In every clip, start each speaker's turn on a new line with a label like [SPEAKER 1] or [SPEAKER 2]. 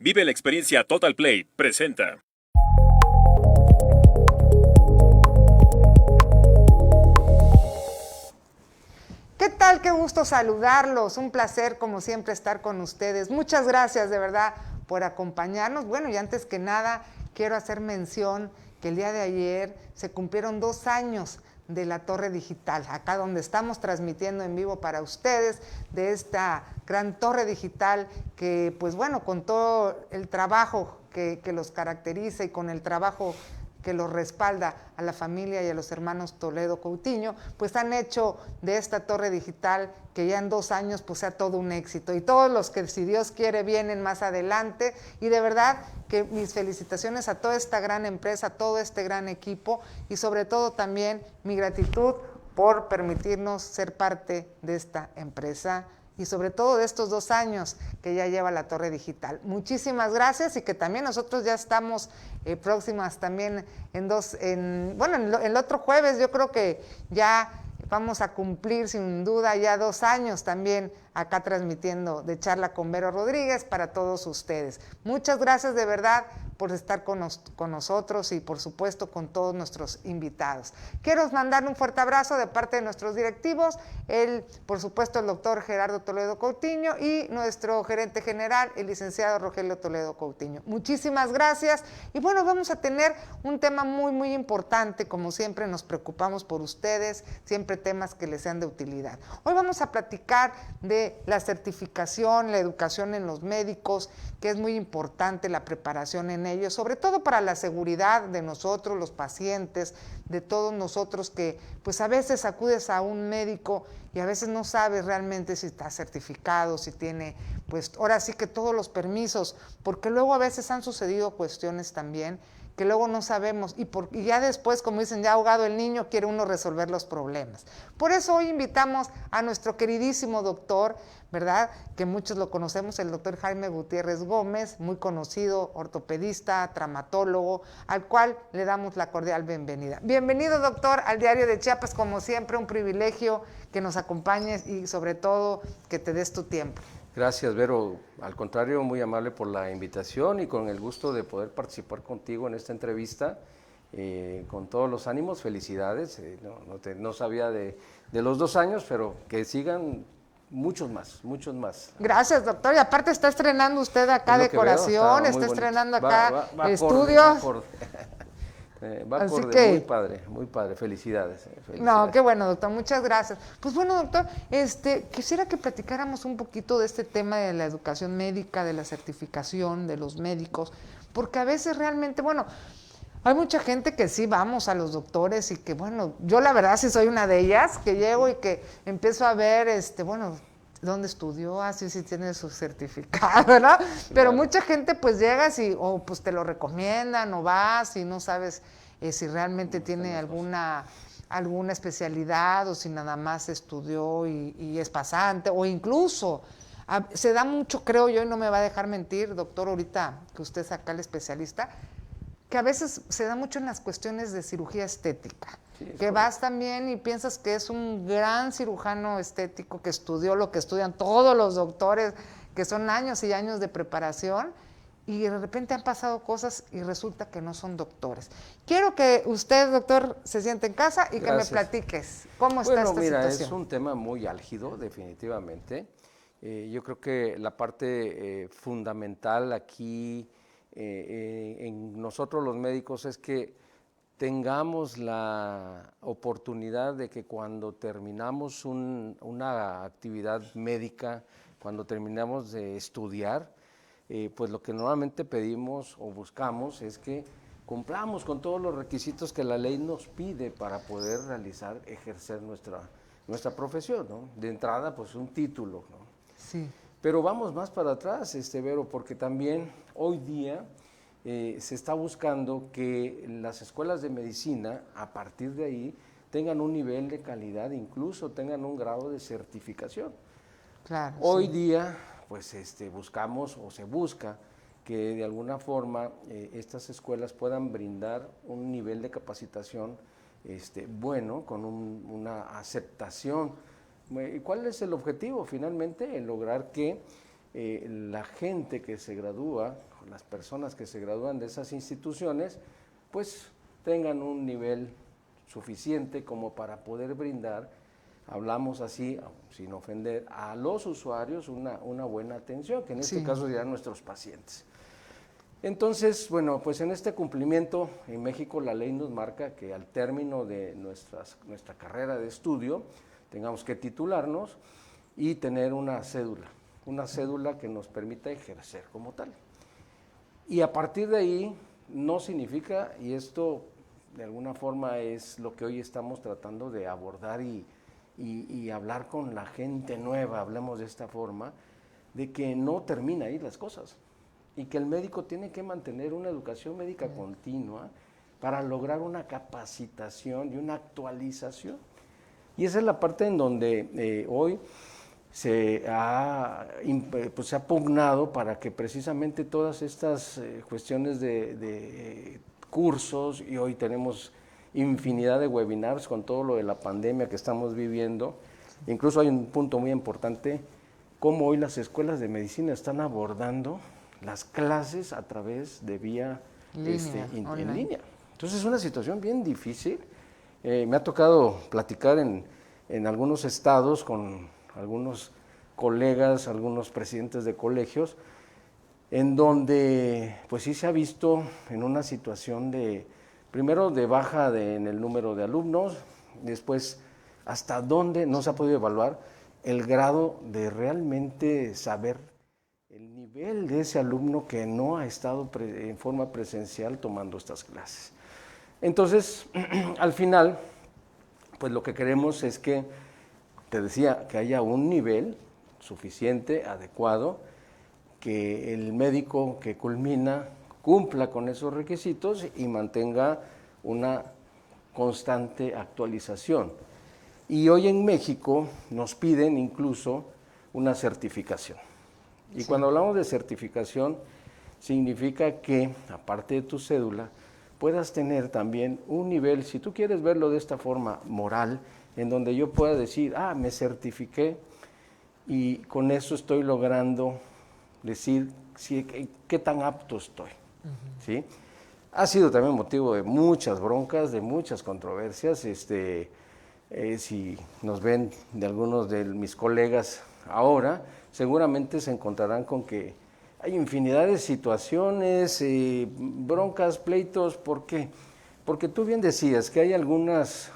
[SPEAKER 1] Vive la experiencia Total Play. Presenta.
[SPEAKER 2] ¿Qué tal? Qué gusto saludarlos. Un placer, como siempre, estar con ustedes. Muchas gracias, de verdad, por acompañarnos. Bueno, y antes que nada, quiero hacer mención que el día de ayer se cumplieron 2 años de la Torre Digital, acá donde estamos transmitiendo en vivo para ustedes, de esta gran Torre Digital que, pues bueno, con todo el trabajo que los caracteriza y con el trabajo que los respalda a la familia y a los hermanos Toledo Coutinho, pues han hecho de esta Torre Digital, que ya en 2 años pues sea todo un éxito. Y todos los que, si Dios quiere, vienen más adelante. Y de verdad que mis felicitaciones a toda esta gran empresa, a todo este gran equipo, y sobre todo también mi gratitud por permitirnos ser parte de esta empresa y sobre todo de estos 2 años que ya lleva la Torre Digital. Muchísimas gracias, y que también nosotros ya estamos próximas también el otro jueves yo creo que ya vamos a cumplir sin duda ya 2 años también acá transmitiendo de Charla con Vero Rodríguez para todos ustedes. Muchas gracias de verdad por estar con nosotros y por supuesto con todos nuestros invitados. Quiero mandar un fuerte abrazo de parte de nuestros directivos, por supuesto el doctor Gerardo Toledo Coutinho y nuestro gerente general, el licenciado Rogelio Toledo Coutinho. Muchísimas gracias, y bueno, vamos a tener un tema muy, muy importante. Como siempre nos preocupamos por ustedes, siempre temas que les sean de utilidad. Hoy vamos a platicar de la certificación, la educación en los médicos, que es muy importante la preparación en ellos, sobre todo para la seguridad de nosotros, los pacientes, de todos nosotros que pues a veces acudes a un médico y a veces no sabes realmente si está certificado, si tiene pues ahora sí que todos los permisos, porque luego a veces han sucedido cuestiones también que luego no sabemos, y ya después, como dicen, ya ahogado el niño, quiere uno resolver los problemas. Por eso hoy invitamos a nuestro queridísimo doctor, ¿verdad?, que muchos lo conocemos, el doctor Jaime Gutiérrez Gómez, muy conocido, ortopedista, traumatólogo, al cual le damos la cordial bienvenida. Bienvenido, doctor, al Diario de Chiapas, como siempre, un privilegio que nos acompañes y sobre todo que te des tu tiempo.
[SPEAKER 3] Gracias, Vero. Al contrario, muy amable por la invitación y con el gusto de poder participar contigo en esta entrevista. Con todos los ánimos, felicidades. No sabía de los 2 años, pero que sigan muchos más, muchos más.
[SPEAKER 2] Gracias, doctor. Y aparte está estrenando usted acá decoración, está estrenando acá estudios.
[SPEAKER 3] Va acorde, muy padre, felicidades.
[SPEAKER 2] No, qué bueno, doctor, muchas gracias. Pues bueno, doctor, quisiera que platicáramos un poquito de este tema de la educación médica, de la certificación de los médicos, porque a veces realmente, bueno, hay mucha gente que sí vamos a los doctores y que, bueno, yo la verdad sí soy una de ellas, que llego y que empiezo a ver, dónde estudió, así sí tiene su certificado, ¿verdad? Claro. Pero mucha gente pues llegas y pues te lo recomiendan, o vas y no sabes si realmente tiene alguna especialidad, o si nada más estudió y es pasante, o incluso se da mucho, creo yo, y no me va a dejar mentir, doctor, ahorita que usted es acá el especialista, que a veces se da mucho en las cuestiones de cirugía estética. Sí, que vas también y piensas que es un gran cirujano estético que estudió lo que estudian todos los doctores, que son años y años de preparación, y de repente han pasado cosas y resulta que no son doctores. Quiero que usted, doctor, se siente en casa y que me platiques cómo está esta situación.
[SPEAKER 3] Mira, es un tema muy álgido, definitivamente. Yo creo que la parte fundamental aquí en nosotros los médicos es que tengamos la oportunidad de que cuando terminamos una actividad médica, cuando terminamos de estudiar, pues lo que normalmente pedimos o buscamos es que cumplamos con todos los requisitos que la ley nos pide para poder ejercer nuestra profesión, ¿no? De entrada, pues un título, ¿no?
[SPEAKER 2] Sí.
[SPEAKER 3] Pero vamos más para atrás, Vero, porque también hoy día se está buscando que las escuelas de medicina, a partir de ahí, tengan un nivel de calidad, incluso tengan un grado de certificación.
[SPEAKER 2] Claro.
[SPEAKER 3] Hoy día, pues buscamos o se busca que de alguna forma estas escuelas puedan brindar un nivel de capacitación bueno, con una aceptación. ¿Cuál es el objetivo finalmente? En lograr que la gente que se gradúa, las personas que se gradúan de esas instituciones, pues tengan un nivel suficiente como para poder brindar, hablamos así, sin ofender, a los usuarios una buena atención, que en este caso serían nuestros pacientes. Entonces, bueno, pues en este cumplimiento, en México la ley nos marca que al término de nuestra carrera de estudio, tengamos que titularnos y tener una cédula que nos permita ejercer como tal. Y a partir de ahí, no significa, y esto de alguna forma es lo que hoy estamos tratando de abordar y hablar con la gente nueva, hablemos de esta forma, de que no termina ahí las cosas y que el médico tiene que mantener una educación médica continua para lograr una capacitación y una actualización. Y esa es la parte en donde hoy se ha pugnado para que precisamente todas estas cuestiones de cursos, y hoy tenemos infinidad de webinars con todo lo de la pandemia que estamos viviendo. Incluso hay un punto muy importante, cómo hoy las escuelas de medicina están abordando las clases a través de vía en línea. Entonces es una situación bien difícil. Me ha tocado platicar en algunos estados con algunos colegas, algunos presidentes de colegios, en donde pues sí se ha visto en una situación primero de baja en el número de alumnos, después hasta dónde no se ha podido evaluar el grado de realmente saber el nivel de ese alumno que no ha estado en forma presencial tomando estas clases. Entonces, al final, pues lo que queremos es que, te decía, que haya un nivel suficiente, adecuado, que el médico que culmina cumpla con esos requisitos y mantenga una constante actualización. Y hoy en México nos piden incluso una certificación. Y cuando hablamos de certificación, significa que, aparte de tu cédula, puedas tener también un nivel, si tú quieres verlo de esta forma moral, en donde yo pueda decir, me certifiqué y con eso estoy logrando decir qué tan apto estoy. ¿Sí? Ha sido también motivo de muchas broncas, de muchas controversias. Si nos ven de algunos de mis colegas ahora, seguramente se encontrarán con que hay infinidad de situaciones, broncas, pleitos. ¿Por qué? Porque tú bien decías que hay algunos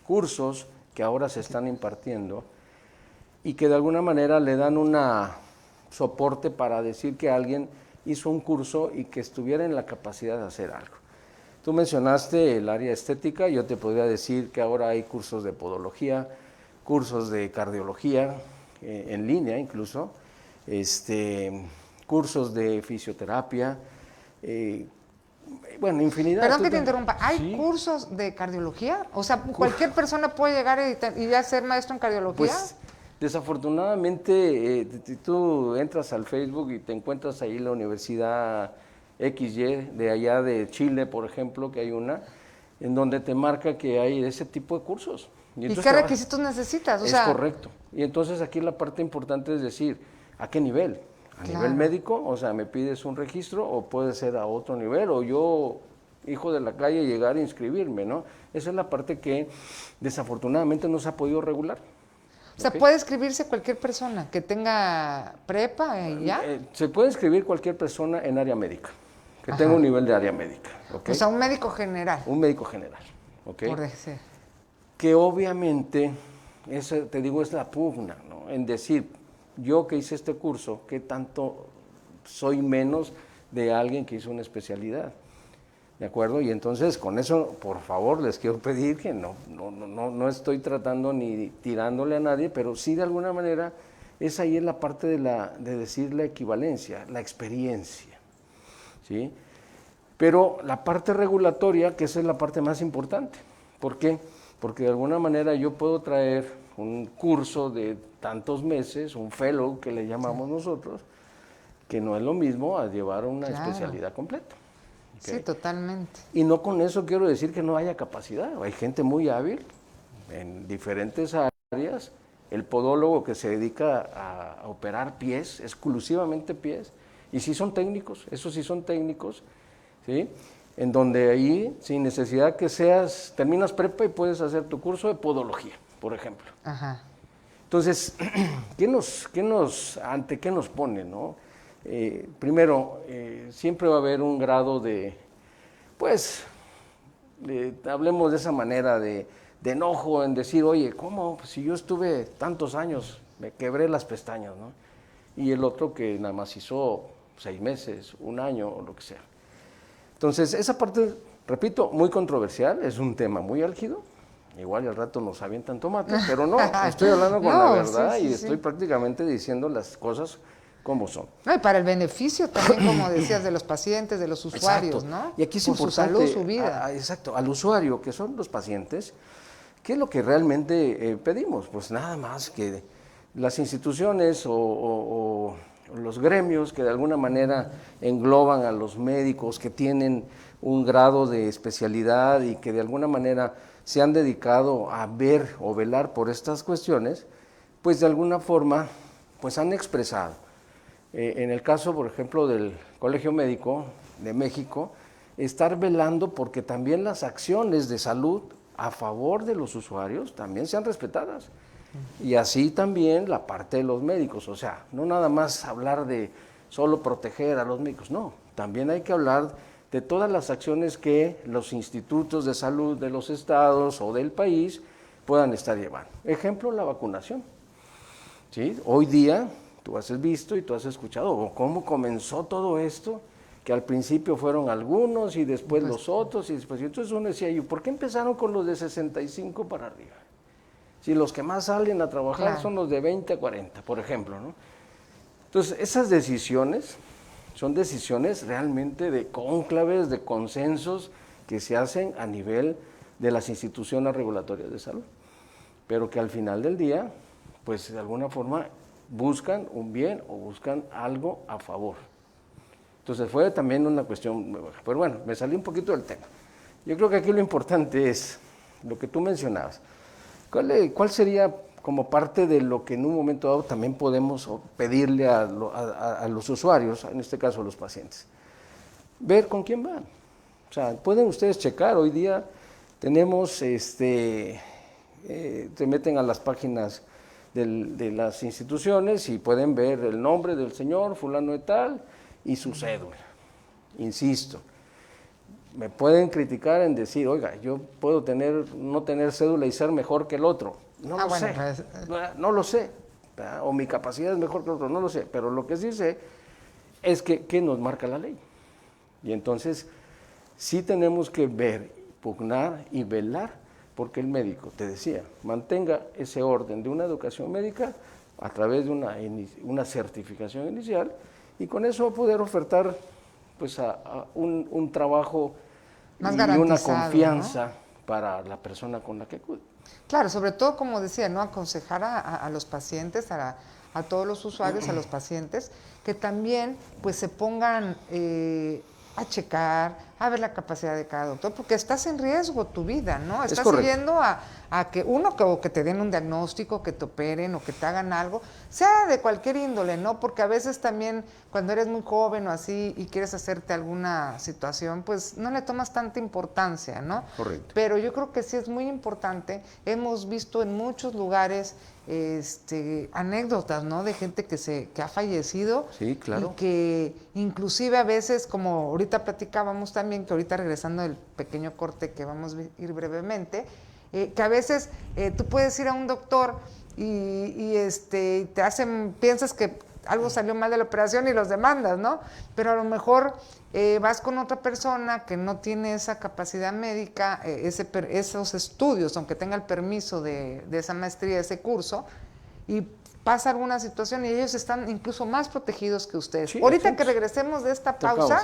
[SPEAKER 3] cursos que ahora se están impartiendo y que de alguna manera le dan un soporte para decir que alguien hizo un curso y que estuviera en la capacidad de hacer algo. Tú mencionaste el área estética, yo te podría decir que ahora hay cursos de podología, cursos de cardiología, en línea incluso, cursos de fisioterapia, bueno, infinidad.
[SPEAKER 2] Perdón que te interrumpa, ¿hay cursos de cardiología? O sea, ¿cualquier persona puede llegar y ya ser maestro en cardiología?
[SPEAKER 3] Pues, desafortunadamente, tú entras al Facebook y te encuentras ahí la Universidad XY, de allá de Chile, por ejemplo, que hay una, en donde te marca que hay ese tipo de cursos.
[SPEAKER 2] ¿Y qué requisitos necesitas?
[SPEAKER 3] Es correcto. Y entonces aquí la parte importante es decir, ¿a qué nivel? ¿A nivel médico? O sea, ¿me pides un registro o puede ser a otro nivel? O yo, hijo de la calle, llegar a inscribirme, ¿no? Esa es la parte que desafortunadamente no se ha podido regular.
[SPEAKER 2] O sea, ¿puede inscribirse cualquier persona que tenga prepa y ya?
[SPEAKER 3] Se puede inscribir cualquier persona en área médica, que tenga un nivel de área médica. ¿Okay?
[SPEAKER 2] O sea, un médico general.
[SPEAKER 3] Un médico general. ¿Okay?
[SPEAKER 2] Por decir.
[SPEAKER 3] Que obviamente, eso te digo, es la pugna, ¿no? En decir, yo que hice este curso, ¿qué tanto soy menos de alguien que hizo una especialidad? ¿De acuerdo? Y entonces, con eso, por favor, les quiero pedir que no estoy tratando ni tirándole a nadie, pero sí de alguna manera, esa ahí es la parte de decir la equivalencia, la experiencia, ¿sí? Pero la parte regulatoria, que esa es la parte más importante. ¿Por qué? Porque de alguna manera yo puedo traer un curso de tantos meses, un fellow que le llamamos nosotros, que no es lo mismo a llevar una especialidad completa. ¿Okay?
[SPEAKER 2] Sí, totalmente.
[SPEAKER 3] Y no con eso quiero decir que no haya capacidad. Hay gente muy hábil en diferentes áreas. El podólogo que se dedica a operar pies, exclusivamente pies, Y sí son técnicos, esos sí son técnicos, ¿sí? En donde ahí, sin necesidad que terminas prepa y puedes hacer tu curso de podología, por ejemplo.
[SPEAKER 2] Ajá.
[SPEAKER 3] Entonces, ¿ante qué nos pone, no? Primero, siempre va a haber un grado hablemos de esa manera, de enojo en decir, oye, ¿cómo? Pues si yo estuve tantos años, me quebré las pestañas, ¿no? Y el otro que nada más hizo 6 meses, 1 año o lo que sea. Entonces, esa parte, repito, muy controversial, es un tema muy álgido. Igual y al rato nos avientan tomates, pero no, estoy hablando con la verdad y estoy prácticamente diciendo las cosas como son.
[SPEAKER 2] No, y para el beneficio también, como decías, de los pacientes, de los usuarios,
[SPEAKER 3] exacto.
[SPEAKER 2] ¿no?
[SPEAKER 3] Y aquí es
[SPEAKER 2] por
[SPEAKER 3] importante,
[SPEAKER 2] su salud, su vida.
[SPEAKER 3] Exacto, al usuario, que son los pacientes, ¿qué es lo que realmente pedimos? Pues nada más que las instituciones o los gremios que de alguna manera engloban a los médicos que tienen un grado de especialidad y que de alguna manera se han dedicado a ver o velar por estas cuestiones, pues de alguna forma pues han expresado. En el caso, por ejemplo, del Colegio Médico de México, estar velando porque también las acciones de salud a favor de los usuarios también sean respetadas. Y así también la parte de los médicos, o sea, no nada más hablar de solo proteger a los médicos, no, también hay que hablar de todas las acciones que los institutos de salud de los estados o del país puedan estar llevando. Ejemplo, la vacunación. ¿Sí? Hoy día tú has visto y tú has escuchado cómo comenzó todo esto, que al principio fueron algunos y después los otros, y después, entonces uno decía, ¿y por qué empezaron con los de 65 para arriba? Si los que más salen a trabajar son los de 20 a 40, por ejemplo, ¿no? Entonces, esas decisiones son decisiones realmente de cónclaves, de consensos que se hacen a nivel de las instituciones regulatorias de salud, pero que al final del día, pues de alguna forma buscan un bien o buscan algo a favor. Entonces fue también una cuestión, pero bueno, me salí un poquito del tema. Yo creo que aquí lo importante es lo que tú mencionabas. ¿Cuál sería como parte de lo que en un momento dado también podemos pedirle a los usuarios, en este caso a los pacientes? Ver con quién van. O sea, pueden ustedes checar, hoy día tenemos, se meten a las páginas de las instituciones y pueden ver el nombre del señor fulano de tal y su cédula. Insisto, me pueden criticar en decir, oiga, yo puedo no tener cédula y ser mejor que el otro. No lo sé, no lo sé, ¿verdad? O mi capacidad es mejor que el otro, no lo sé, pero lo que sí sé es que nos marca la ley. Y entonces sí tenemos que ver, pugnar y velar porque el médico, te decía, mantenga ese orden de una educación médica a través de una certificación inicial y con eso va a poder ofertar pues un trabajo
[SPEAKER 2] más
[SPEAKER 3] y una confianza, ¿no?, para la persona con la que acude.
[SPEAKER 2] Claro, sobre todo, como decía, ¿no?, aconsejar a los pacientes, a todos los usuarios, a los pacientes, que también pues se pongan a checar, a ver la capacidad de cada doctor, porque estás en riesgo tu vida, ¿no? Estás yendo a que te den un diagnóstico, que te operen o que te hagan algo, sea de cualquier índole, ¿no? Porque a veces también cuando eres muy joven o así y quieres hacerte alguna situación, pues no le tomas tanta importancia, ¿no?
[SPEAKER 3] Correcto.
[SPEAKER 2] Pero yo creo que sí es muy importante. Hemos visto en muchos lugares anécdotas, ¿no?, de gente que ha fallecido.
[SPEAKER 3] Sí, claro.
[SPEAKER 2] Y que inclusive a veces, como ahorita platicábamos también, que ahorita regresando del pequeño corte que vamos a ir brevemente, que a veces tú puedes ir a un doctor y te piensas que algo salió mal de la operación y los demandas, ¿no? Pero a lo mejor vas con otra persona que no tiene esa capacidad médica, esos estudios, aunque tenga el permiso de esa maestría, ese curso, y pasa alguna situación y ellos están incluso más protegidos que ustedes.
[SPEAKER 3] Sí,
[SPEAKER 2] ahorita que regresemos de esta pausa,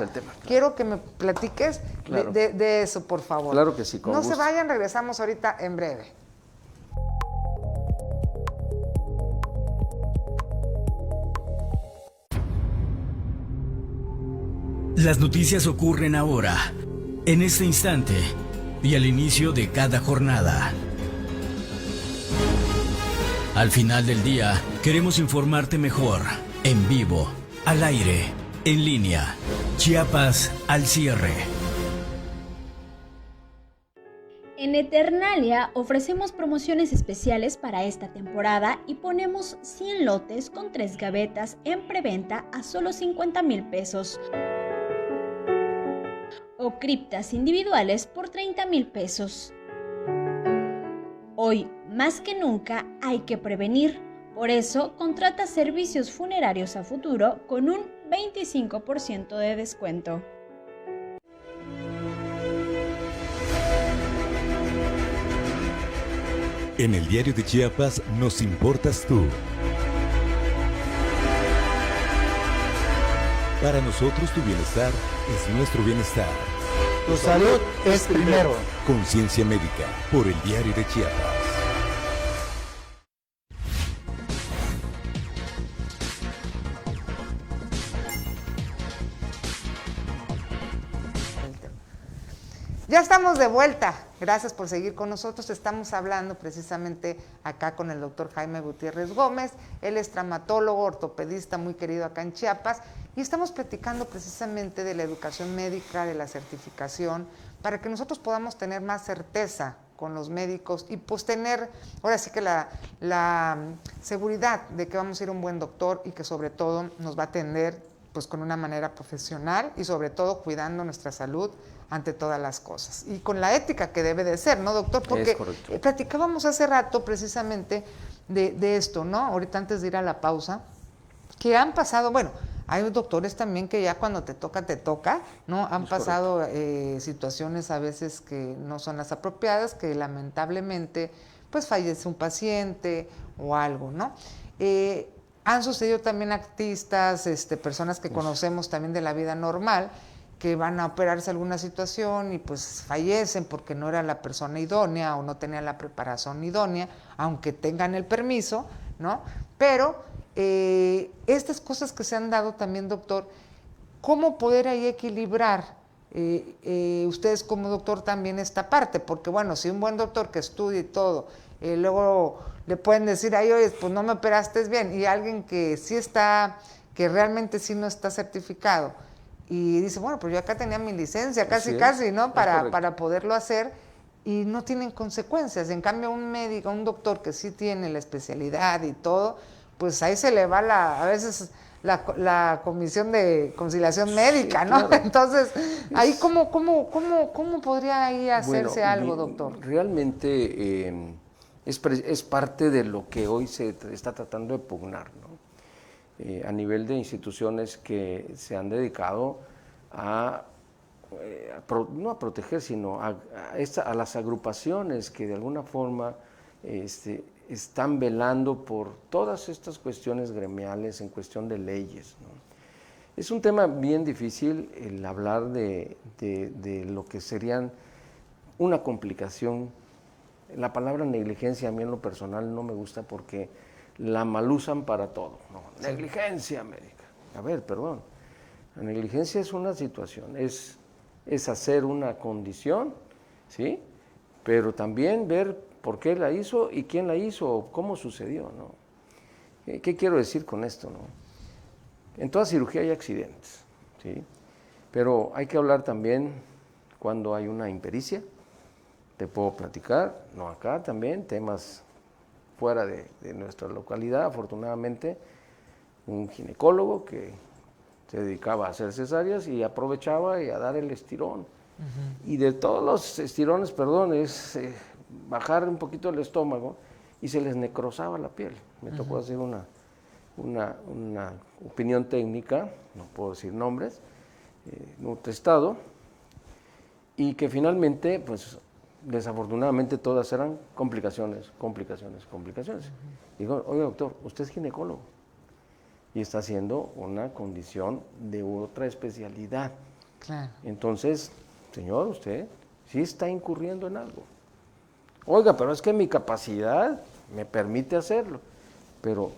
[SPEAKER 2] quiero que me platiques de eso, por favor.
[SPEAKER 3] Claro que sí, con gusto.
[SPEAKER 2] No se vayan, regresamos ahorita en breve.
[SPEAKER 4] Las noticias ocurren ahora, en este instante y al inicio de cada jornada. Al final del día, queremos informarte mejor, en vivo, al aire, En línea, Chiapas al cierre.
[SPEAKER 5] En Eternalia ofrecemos promociones especiales para esta temporada y ponemos 100 lotes con 3 gavetas en preventa a solo 50,000 pesos. O criptas individuales por 30,000 pesos. Hoy, más que nunca, hay que prevenir. Por eso, contrata servicios funerarios a futuro con un 25% de descuento.
[SPEAKER 6] En el Diario de Chiapas nos importas tú. Para nosotros tu bienestar es nuestro bienestar.
[SPEAKER 7] Tu salud es primero.
[SPEAKER 6] Conciencia Médica, por el Diario de Chiapas.
[SPEAKER 2] Ya estamos de vuelta. Gracias por seguir con nosotros. Estamos hablando precisamente acá con el doctor Jaime Gutiérrez Gómez. Él es traumatólogo, ortopedista muy querido acá en Chiapas. Y estamos platicando precisamente de la educación médica, de la certificación, para que nosotros podamos tener más certeza con los médicos y pues tener, ahora sí que la seguridad de que vamos a ir a un buen doctor y que sobre todo nos va a atender pues con una manera profesional y sobre todo cuidando nuestra salud ante todas las cosas. Y con la ética que debe de ser, ¿no, doctor? Porque platicábamos hace rato precisamente de esto, ¿no? Ahorita antes de ir a la pausa, que han pasado, bueno, hay doctores también que ya cuando te toca, ¿no? Han pasado situaciones a veces que no son las apropiadas, que lamentablemente pues fallece un paciente o algo, ¿no? Han sucedido también artistas, personas que conocemos también de la vida normal, que van a operarse alguna situación y pues fallecen porque no era la persona idónea o no tenían la preparación idónea, aunque tengan el permiso, ¿no? Pero estas cosas que se han dado también, doctor, ¿cómo poder ahí equilibrar ustedes como doctor también esta parte? Porque bueno, si un buen doctor que estudie y todo, luego le pueden decir, ay, oye, pues no me operaste bien, y alguien que sí está, que realmente sí no está certificado, y dice, bueno, pues yo acá tenía mi licencia, casi, ¿no? Para poderlo hacer, y no tienen consecuencias. En cambio, un médico, un doctor que sí tiene la especialidad y todo, pues ahí se le va a veces la comisión de conciliación médica, ¿no? Claro. Entonces, ahí ¿cómo podría ahí hacerse algo, doctor?
[SPEAKER 3] Realmente es parte de lo que hoy se está tratando de pugnar, ¿no? A nivel de instituciones que se han dedicado no a proteger, sino a las agrupaciones que de alguna forma están velando por todas estas cuestiones gremiales en cuestión de leyes, ¿no? Es un tema bien difícil el hablar de lo que serían una complicación. La palabra negligencia a mí en lo personal no me gusta porque la malusan para todo, ¿no? Sí. Negligencia médica. A ver, perdón. La negligencia es una situación, es hacer una condición, ¿sí? Pero también ver por qué la hizo y quién la hizo, cómo sucedió, ¿no? ¿Qué quiero decir con esto, no? En toda cirugía hay accidentes, ¿sí? Pero hay que hablar también cuando hay una impericia. Te puedo platicar, no acá también, temas fuera de nuestra localidad, afortunadamente, un ginecólogo que se dedicaba a hacer cesáreas y aprovechaba y a dar el estirón. Y de todos los estirones, perdón, es bajar un poquito el estómago y se les necrosaba la piel. Me tocó hacer una opinión técnica, no puedo decir nombres, un testado, y que finalmente, pues, desafortunadamente todas eran complicaciones. Digo, oye doctor, usted es ginecólogo y está haciendo una condición de otra especialidad. Claro. Entonces, señor, usted sí está incurriendo en algo. Oiga, pero es que mi capacidad me permite hacerlo. Pero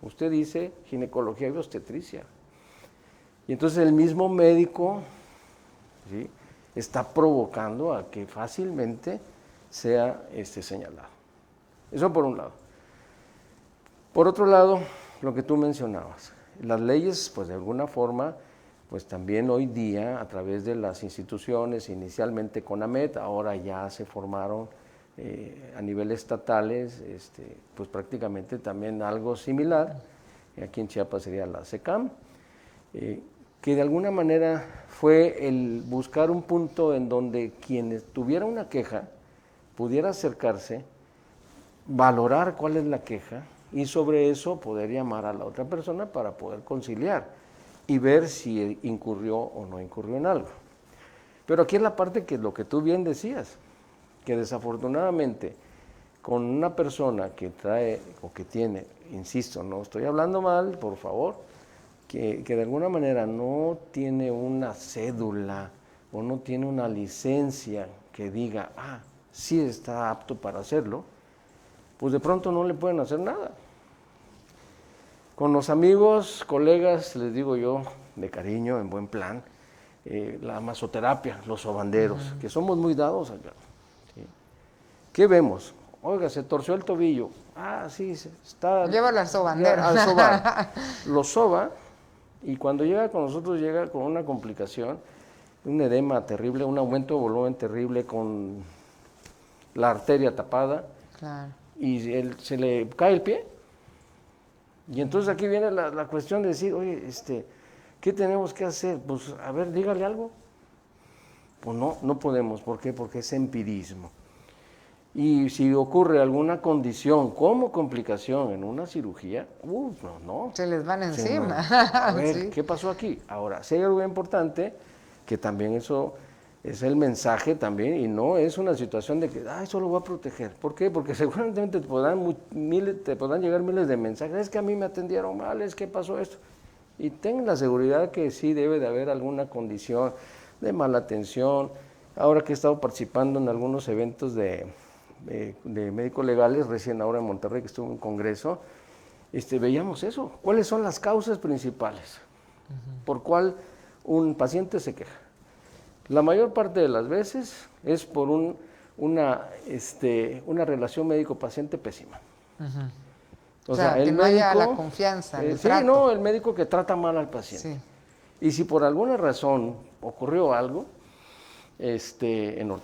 [SPEAKER 3] usted dice ginecología y obstetricia. Y entonces el mismo médico, ¿sí?, está provocando a que fácilmente sea señalado. Eso por un lado. Por otro lado, lo que tú mencionabas, las leyes, pues de alguna forma, pues también hoy día a través de las instituciones, inicialmente CONAMED, ahora ya se formaron a nivel estatales, pues prácticamente también algo similar, aquí en Chiapas sería la SECAM, que de alguna manera fue el buscar un punto en donde quien tuviera una queja pudiera acercarse, valorar cuál es la queja y sobre eso poder llamar a la otra persona para poder conciliar y ver si incurrió o no incurrió en algo. Pero aquí es la parte que lo que tú bien decías, que desafortunadamente con una persona que trae o que tiene, insisto, no estoy hablando mal, por favor, que de alguna manera no tiene una cédula o no tiene una licencia que diga, sí está apto para hacerlo, pues de pronto no le pueden hacer nada. Con los amigos, colegas, les digo yo, de cariño, en buen plan, la masoterapia, los sobanderos, que somos muy dados acá. ¿Sí? ¿Qué vemos? Oiga, se torció el tobillo. Sí, está...
[SPEAKER 2] Llévalo al sobandero.
[SPEAKER 3] Al sobar. Lo soba y cuando llega con nosotros llega con una complicación, un edema terrible, un aumento de volumen terrible con la arteria tapada.
[SPEAKER 2] Claro.
[SPEAKER 3] Y se le cae el pie. Y entonces aquí viene la cuestión de decir, oye, ¿qué tenemos que hacer? Pues, a ver, dígale algo. Pues no podemos. ¿Por qué? Porque es empirismo. Y si ocurre alguna condición como complicación en una cirugía, no.
[SPEAKER 2] Se les van encima.
[SPEAKER 3] A ver,
[SPEAKER 2] Sí.
[SPEAKER 3] ¿qué pasó aquí? Ahora, si hay algo importante, que también eso es el mensaje también, y no es una situación de que, eso lo voy a proteger. ¿Por qué? Porque seguramente te podrán llegar miles de mensajes, es que a mí me atendieron mal, es que pasó esto. Y ten la seguridad que sí debe de haber alguna condición de mala atención. Ahora que he estado participando en algunos eventos de médicos legales, recién ahora en Monterrey, que estuve en un congreso, veíamos eso. ¿Cuáles son las causas principales? ¿Por cuál un paciente se queja? La mayor parte de las veces es por una relación médico-paciente pésima.
[SPEAKER 2] O sea, que no haya la confianza, el trato.
[SPEAKER 3] El médico que trata mal al paciente.
[SPEAKER 2] Sí.
[SPEAKER 3] Y si por alguna razón ocurrió algo,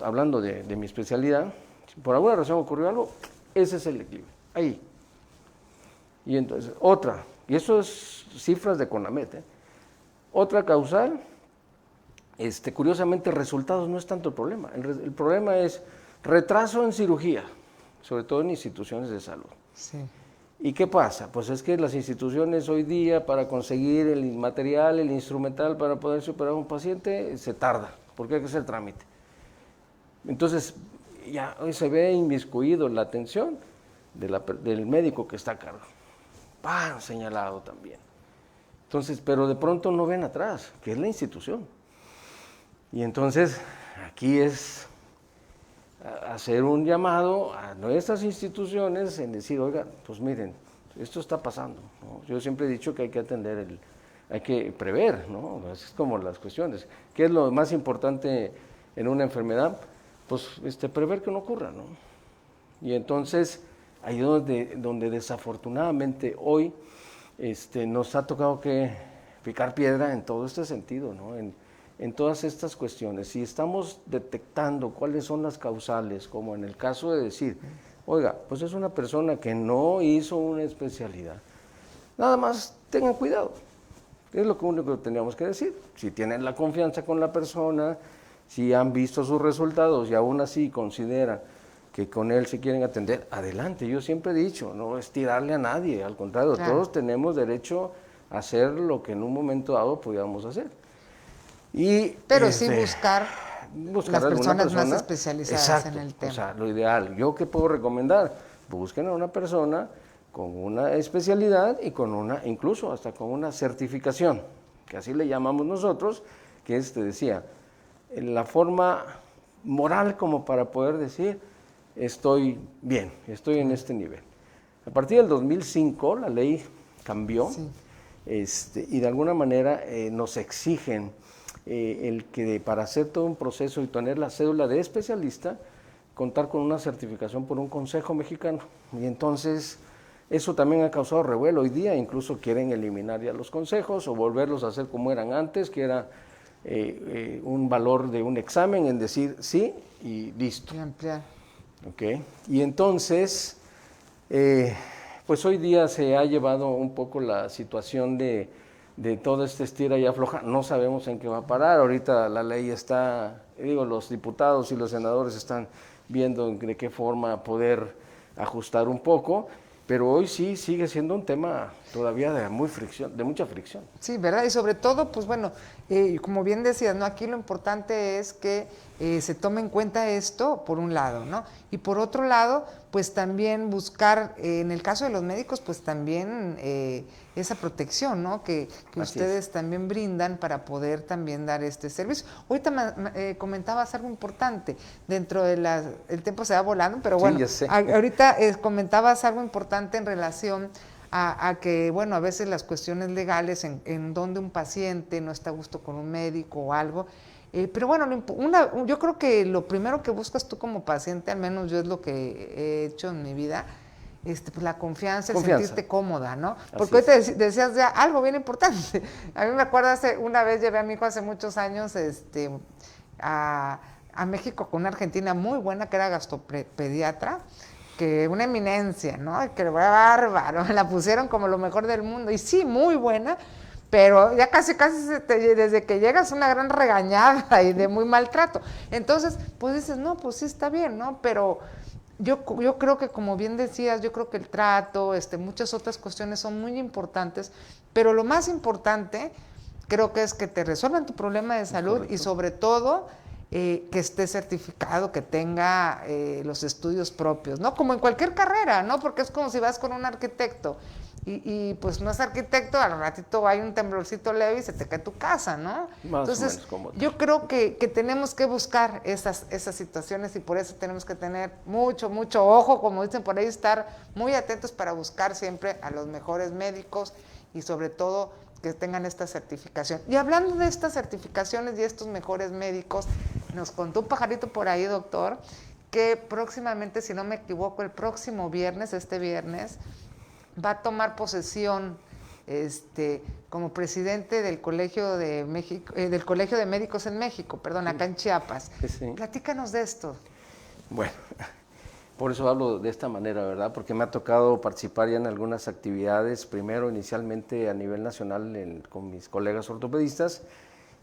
[SPEAKER 3] hablando de mi especialidad, si por alguna razón ocurrió algo, ese es el equilibrio, ahí. Y entonces, otra, y eso es cifras de CONAMED, otra causal, curiosamente resultados no es tanto el problema, el problema es retraso en cirugía, sobre todo en instituciones de salud.
[SPEAKER 2] Sí.
[SPEAKER 3] ¿Y qué pasa? Pues es que las instituciones hoy día para conseguir el material, el instrumental para poder superar a un paciente se tarda, porque hay que hacer el trámite. Entonces ya hoy se ve inmiscuido la atención del médico que está a cargo. Señalado también. Entonces, pero de pronto no ven atrás, que es la institución. Y entonces aquí es hacer un llamado a nuestras instituciones en decir, oiga, pues miren, esto está pasando, ¿no? Yo siempre he dicho que hay que atender, hay que prever, ¿no? Es como las cuestiones. ¿Qué es lo más importante en una enfermedad? Pues prever que no ocurra, ¿no? Y entonces, ahí donde desafortunadamente hoy nos ha tocado que picar piedra en todo este sentido, ¿no? En todas estas cuestiones. Si estamos detectando cuáles son las causales, como en el caso de decir, oiga, pues es una persona que no hizo una especialidad, nada más tengan cuidado. Es lo único que teníamos que decir. Si tienen la confianza con la persona, si han visto sus resultados y aún así consideran que con él se quieren atender, adelante. Yo siempre he dicho, no es tirarle a nadie, al contrario, claro. Todos tenemos derecho a hacer lo que en un momento dado podíamos hacer.
[SPEAKER 2] Pero sí buscar las personas más especializadas.
[SPEAKER 3] Exacto,
[SPEAKER 2] en el tema.
[SPEAKER 3] O sea, lo ideal. ¿Yo qué puedo recomendar? Busquen a una persona con una especialidad y incluso hasta con una certificación, que así le llamamos nosotros, que te decía, la forma moral como para poder decir, estoy bien, estoy en este nivel. A partir del 2005 la ley cambió, sí. Y de alguna manera nos exigen el que para hacer todo un proceso y tener la cédula de especialista, contar con una certificación por un consejo mexicano. Y entonces Eso también ha causado revuelo hoy día, incluso quieren eliminar ya los consejos o volverlos a hacer como eran antes, que era un valor de un examen en decir sí y listo.
[SPEAKER 2] Y ampliar.
[SPEAKER 3] Okay. Y entonces, pues hoy día se ha llevado un poco la situación de toda esta estira y afloja. No sabemos en qué va a parar. Ahorita la ley está, los diputados y los senadores están viendo de qué forma poder ajustar un poco, pero hoy sí sigue siendo un tema todavía de mucha fricción.
[SPEAKER 2] Sí, ¿verdad? Y sobre todo, pues bueno, como bien decías, ¿no? Aquí lo importante es que se tome en cuenta esto, por un lado, ¿no? Y por otro lado, pues también buscar, en el caso de los médicos, pues también esa protección, ¿no? Que ustedes también brindan para poder también dar este servicio. Ahorita comentabas algo importante, dentro de el tiempo se va volando, pero bueno,
[SPEAKER 3] sí, ya sé.
[SPEAKER 2] Ahorita comentabas algo importante en relación a que, bueno, a veces las cuestiones legales en donde un paciente no está a gusto con un médico o algo, pero bueno, yo creo que lo primero que buscas tú como paciente, al menos yo es lo que he hecho en mi vida, pues la confianza, el sentirte cómoda, ¿no? Porque hoy te decías ya algo bien importante. A mí me acuerdo, una vez llevé a mi hijo hace muchos años a México con una argentina muy buena que era gastropediatra, que una eminencia, ¿no? Que bárbaro, la pusieron como lo mejor del mundo, y sí, muy buena, pero ya casi desde que llegas una gran regañada y de muy maltrato. Entonces, pues dices, no, pues sí está bien, ¿no? Pero yo creo que, como bien decías, yo creo que el trato, muchas otras cuestiones son muy importantes, pero lo más importante creo que es que te resuelvan tu problema de salud. Correcto. Y sobre todo que esté certificado, que tenga los estudios propios, ¿no? Como en cualquier carrera, ¿no? Porque es como si vas con un arquitecto y pues no es arquitecto, al ratito hay un temblorcito leve y se te cae tu casa, ¿no? Entonces, yo creo que tenemos que buscar esas situaciones, y por eso tenemos que tener mucho ojo, como dicen por ahí, estar muy atentos para buscar siempre a los mejores médicos y sobre todo que tengan esta certificación. Y hablando de estas certificaciones y estos mejores médicos, nos contó un pajarito por ahí, doctor, que próximamente, si no me equivoco, el próximo viernes, este viernes, va a tomar posesión como presidente del Colegio de México, del Colegio de Médicos en México, perdón, acá en Chiapas.
[SPEAKER 3] Sí.
[SPEAKER 2] Platícanos de esto.
[SPEAKER 3] Bueno, por eso hablo de esta manera, ¿verdad? Porque me ha tocado participar ya en algunas actividades, primero inicialmente a nivel nacional con mis colegas ortopedistas,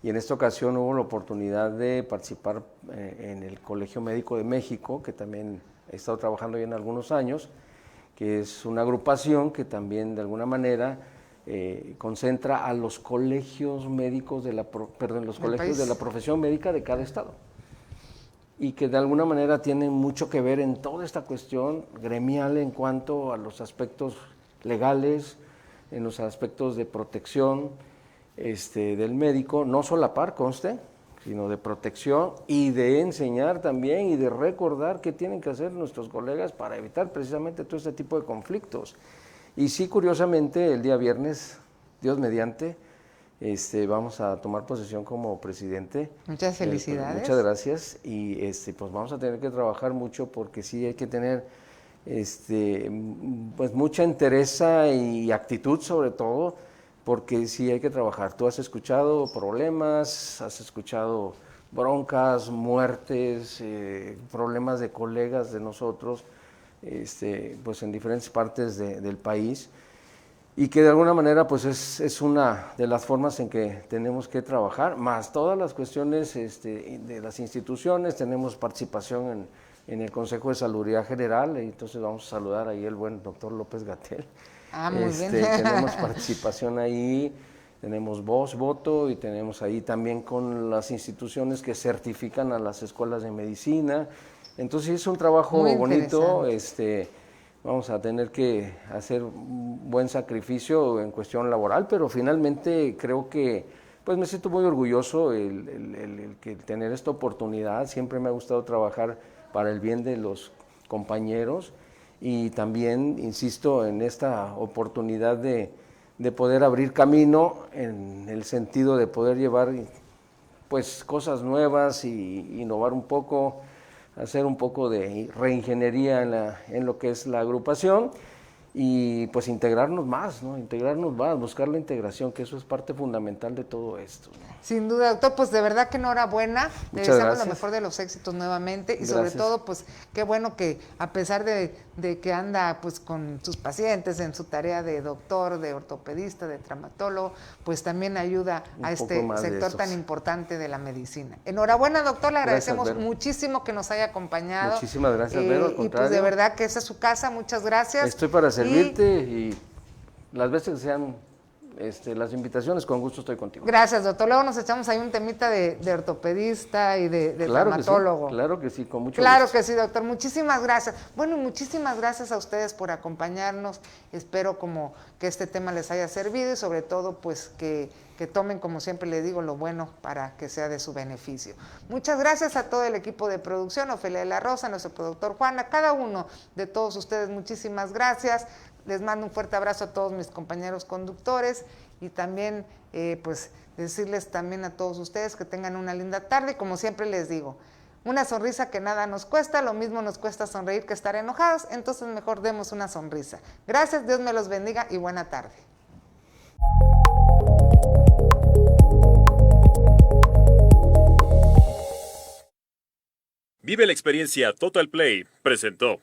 [SPEAKER 3] y en esta ocasión hubo la oportunidad de participar en el Colegio Médico de México, que también he estado trabajando ya en algunos años, que es una agrupación que también de alguna manera concentra a los colegios médicos los colegios de la profesión médica de cada estado, y que de alguna manera tienen mucho que ver en toda esta cuestión gremial en cuanto a los aspectos legales, en los aspectos de protección del médico, no solapar, conste, sino de protección y de enseñar también y de recordar qué tienen que hacer nuestros colegas para evitar precisamente todo este tipo de conflictos. Y sí, curiosamente, el día viernes, Dios mediante, vamos a tomar posesión como presidente.
[SPEAKER 2] Muchas felicidades.
[SPEAKER 3] Muchas gracias, y pues vamos a tener que trabajar mucho, porque sí hay que tener pues mucha entereza y actitud, sobre todo, porque sí hay que trabajar. Tú has escuchado problemas, has escuchado broncas, muertes, problemas de colegas de nosotros, pues en diferentes partes del país, y que de alguna manera pues es una de las formas en que tenemos que trabajar, más todas las cuestiones de las instituciones. Tenemos participación en el Consejo de Salubridad General, y entonces vamos a saludar ahí el buen doctor López-Gatell.
[SPEAKER 2] Muy bien.
[SPEAKER 3] Tenemos participación ahí, tenemos voz, voto, y tenemos ahí también con las instituciones que certifican a las escuelas de medicina. Entonces es un trabajo muy bonito. Vamos a tener que hacer un buen sacrificio en cuestión laboral, pero finalmente creo que pues me siento muy orgulloso el tener esta oportunidad. Siempre me ha gustado trabajar para el bien de los compañeros, y también insisto en esta oportunidad de poder abrir camino en el sentido de poder llevar pues cosas nuevas y innovar un poco, hacer un poco de reingeniería en lo que es la agrupación, y pues integrarnos más, ¿no? Integrarnos más, buscar la integración, que eso es parte fundamental de todo esto, ¿no?
[SPEAKER 2] Sin duda, doctor, pues de verdad que enhorabuena, le
[SPEAKER 3] Muchas
[SPEAKER 2] deseamos
[SPEAKER 3] gracias.
[SPEAKER 2] lo mejor de los éxitos nuevamente y sobre
[SPEAKER 3] Gracias.
[SPEAKER 2] todo, pues qué bueno que a pesar de que anda pues con sus pacientes en su tarea de doctor, de ortopedista, de traumatólogo, pues también ayuda
[SPEAKER 3] Un
[SPEAKER 2] a
[SPEAKER 3] poco
[SPEAKER 2] este
[SPEAKER 3] más de
[SPEAKER 2] sector
[SPEAKER 3] eso,
[SPEAKER 2] tan
[SPEAKER 3] sí.
[SPEAKER 2] importante de la medicina. Enhorabuena, doctor, le
[SPEAKER 3] Gracias,
[SPEAKER 2] agradecemos
[SPEAKER 3] Vero.
[SPEAKER 2] muchísimo que nos haya acompañado.
[SPEAKER 3] Muchísimas gracias, Vero, al
[SPEAKER 2] Y pues de
[SPEAKER 3] contrario.
[SPEAKER 2] verdad que esa es su casa, muchas gracias.
[SPEAKER 3] Estoy para
[SPEAKER 2] Y
[SPEAKER 3] servirte y las veces que sean las invitaciones, con gusto estoy contigo.
[SPEAKER 2] gracias, doctor. Luego nos echamos ahí un temita de ortopedista y de traumatólogo.
[SPEAKER 3] Claro que sí, con mucho
[SPEAKER 2] Claro
[SPEAKER 3] gusto.
[SPEAKER 2] que sí, doctor. Muchísimas gracias. Bueno, y muchísimas gracias a ustedes por acompañarnos. Espero como que este tema les haya servido y sobre todo pues que tomen, como siempre les digo, lo bueno para que sea de su beneficio. Muchas gracias a todo el equipo de producción, Ofelia de la Rosa, nuestro productor Juan, a cada uno de todos ustedes, muchísimas gracias. Les mando un fuerte abrazo a todos mis compañeros conductores y también pues decirles también a todos ustedes que tengan una linda tarde y como siempre les digo, una sonrisa que nada nos cuesta, lo mismo nos cuesta sonreír que estar enojados, entonces mejor demos una sonrisa. Gracias, Dios me los bendiga y buena tarde.
[SPEAKER 1] Vive la experiencia Total Play presentó.